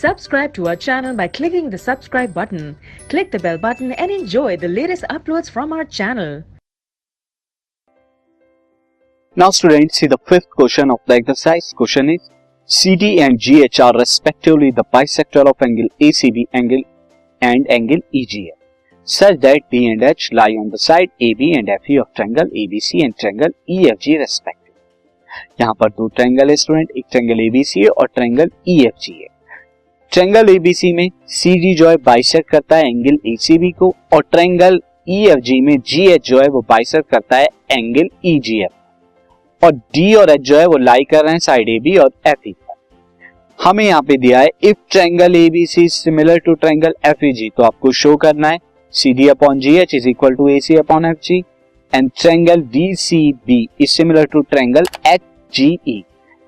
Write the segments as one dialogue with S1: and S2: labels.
S1: Subscribe to our channel by clicking the subscribe button. Click the bell button and enjoy the latest uploads from our channel.
S2: Now students, see the fifth question of the exercise. Question is CD and GH are respectively the bisector of angle ACB angle and angle EGF such that D and H lie on the side AB and FE of triangle ABC and triangle EFG respectively. यहाँ पर दो triangle है student, एक triangle ABC है और triangle EFG है। Triangle ABC में CD जो है बाइसेक्ट करता है एंगल ACB को और ट्रायंगल EFG में GH जो है वो बाइसेक्ट करता है एंगल EGF और D और H जो है वो लाई कर रहे हैं साइड AB और FE पर। हमें यहाँ पे दिया है if triangle ABC similar to triangle FEG, तो आपको शो करना है CD upon GH is equal to AC upon FG and triangle DCB is similar to triangle HGE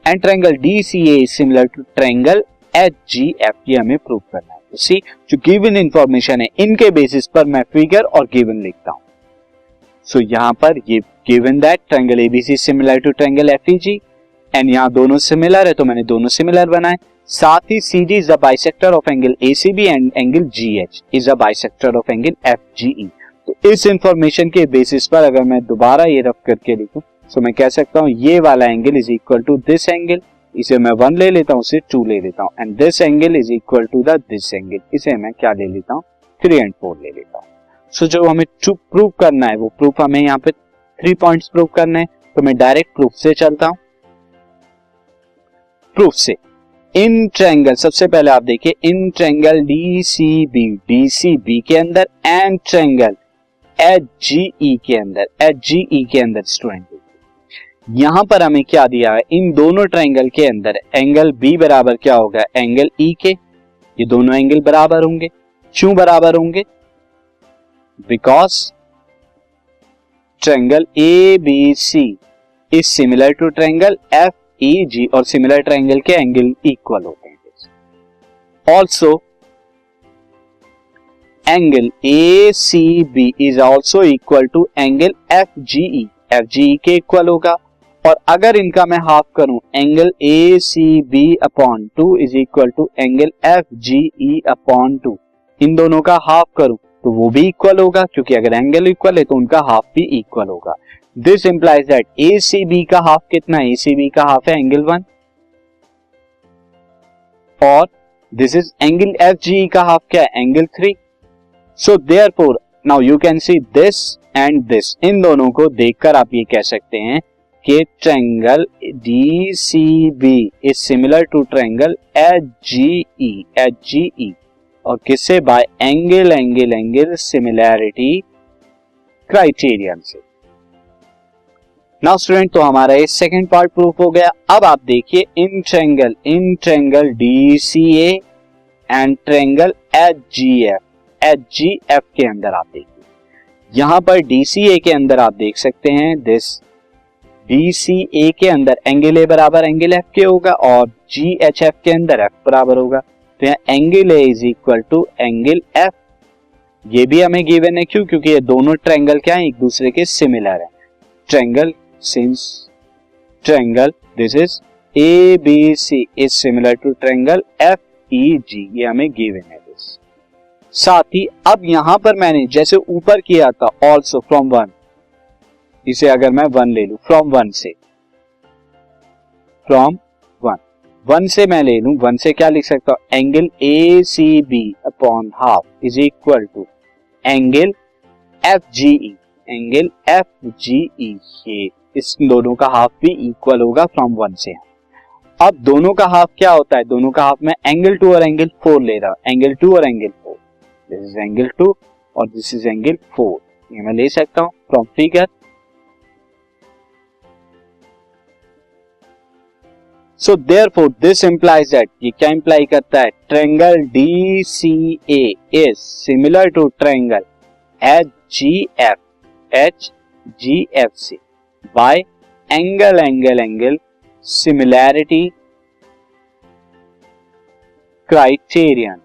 S2: and triangle DCA is similar to triangle HGF। ये हमें prove करना है। तो सी जो गिवन इंफॉर्मेशन है इनके बेसिस पर मैं फिगर और गिवन लिखता हूं। सो यहाँ पर ये given that triangle ABC similar to triangle FEG and यहाँ दोनों सिमिलर है तो मैंने दोनों सिमिलर बनाए। साथ ही CD is a bisector of angle ACB and angle GH is a bisector of angle FGE। तो इस इंफॉर्मेशन के बेसिस पर अगर मैं दोबारा ये रफ करके लिखूं तो मैं कह सकता हूं ये वाला angle is equal to this angle, इसे मैं 1 ले लेता हूं, इसे 2 ले लेता हूं and this angle is equal to the this angle, इसे मैं क्या ले लेता हूं 3 एंड 4 ले लेता हूं। सो जो हमें प्रूव करना है वो प्रूफ हमें यहाँ पे 3 पॉइंट्स प्रूव करने हैं, तो मैं डायरेक्ट प्रूफ से चलता हूं। प्रूफ से इन ट्रायंगल, सबसे पहले आप देखिए इन ट्रायंगल DCB के अंदर एंड ट्रायंगल HGE के अंदर स्टूडेंट यहां पर हमें क्या दिया है, इन दोनों ट्रायंगल के अंदर एंगल B बराबर क्या होगा एंगल E के। ये दोनों एंगल बराबर होंगे। क्यों बराबर होंगे? Because triangle ABC is similar to triangle FEG और सिमिलर ट्रायंगल के एंगल इक्वल होते हैं। Also angle ACB is also equal to angle FGE के इक्वल होगा। और अगर इनका मैं हाफ करूं angle ACB upon 2 is equal to angle FGE upon 2, इन दोनों का हाफ करूं तो वो भी इक्वल होगा, क्योंकि अगर एंगल इक्वल है तो उनका हाफ भी इक्वल होगा। दिस इंप्लाइज दैट ACB का हाफ कितना है, ACB का हाफ है एंगल 1 और दिस इज एंगल FGE का हाफ क्या है angle 3। So therefore now you can see this and this, इन दोनों को देखकर आप ये कह सकते हैं कि triangle DCB is similar to triangle HGE और किससे, बाय एंगल सिमिलैरिटी क्राइटेरियन से। नाउ स्टूडेंट, तो हमारा ये सेकंड पार्ट प्रूफ हो गया। अब आप देखिए in triangle DCA and triangle HGF के अंदर आप देखिए, यहां पर DCA के अंदर आप देख सकते हैं दिस DCA के अंदर एंगल A बराबर एंगल F के होगा और GHF के अंदर F बराबर होगा। तो यहाँ angle A is equal to angle F, ये भी हमें गिवन है। क्यों? क्योंकि ये दोनों ट्रायंगल क्या है, एक दूसरे के सिमिलर है। Triangle since triangle this is ABC is similar to triangle FEG, ये हमें गिवन है। साथ ही अब यहां पर मैंने जैसे ऊपर किया था ऑल्सो फ्रॉम 1, इसे अगर मैं 1 ले लूं फ्रॉम 1 से मैं ले लूं 1 से क्या लिख सकता हूं angle ACB upon half is equal to angle FGE ये इस दोनों का हाफ भी इक्वल होगा फ्रॉम 1 से। अब दोनों का हाफ क्या होता है, दोनों का हाफ मैं एंगल 2 और एंगल 4 ले रहा हूं, एंगल 2 और एंगल 4, दिस इज एंगल 2 और दिस इज एंगल 4, ये मैं ले सकता हूं from figure. So therefore this implies that, ये क्या इंप्लाई करता है, triangle DCA is similar to triangle HGF से बाय एंगल सिमिलैरिटी क्राइटेरियन,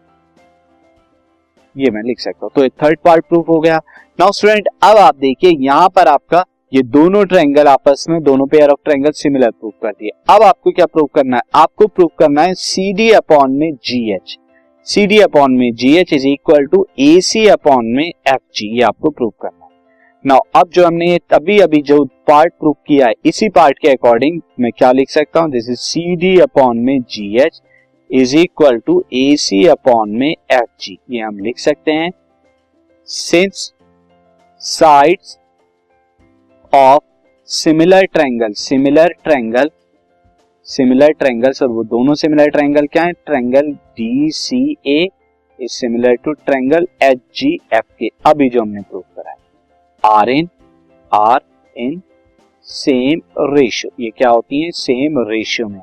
S2: ये मैं लिख सकता हूं। तो ये थर्ड पार्ट प्रूफ हो गया। नाउ स्टूडेंट, अब आप देखिए यहां पर आपका ये दोनों ट्रायंगल आपस में, दोनों pair of triangle similar prove कर दिए। अब आपको क्या प्रूव करना है, आपको प्रूव करना है सी डी अपॉन में G H, C D upon में G H is equal to A C upon में एफ जी, ये आपको प्रूव करना है। नाउ अब जो हमने अभी अभी जो पार्ट प्रूव किया है, इसी पार्ट के अकॉर्डिंग मैं क्या लिख सकता हूं, this is C D upon में G H is equal to A C upon में एफ जी, ये हम लिख सकते हैं। Since sides of similar triangle, similar triangles, और वो दोनों सिमिलर ट्रायंगल क्या है, triangle D C A is similar to triangle H G F के, अभी जो हमने प्रूव करा है, आर इन सेम रेशियो, ये क्या होती है, सेम रेशियो में।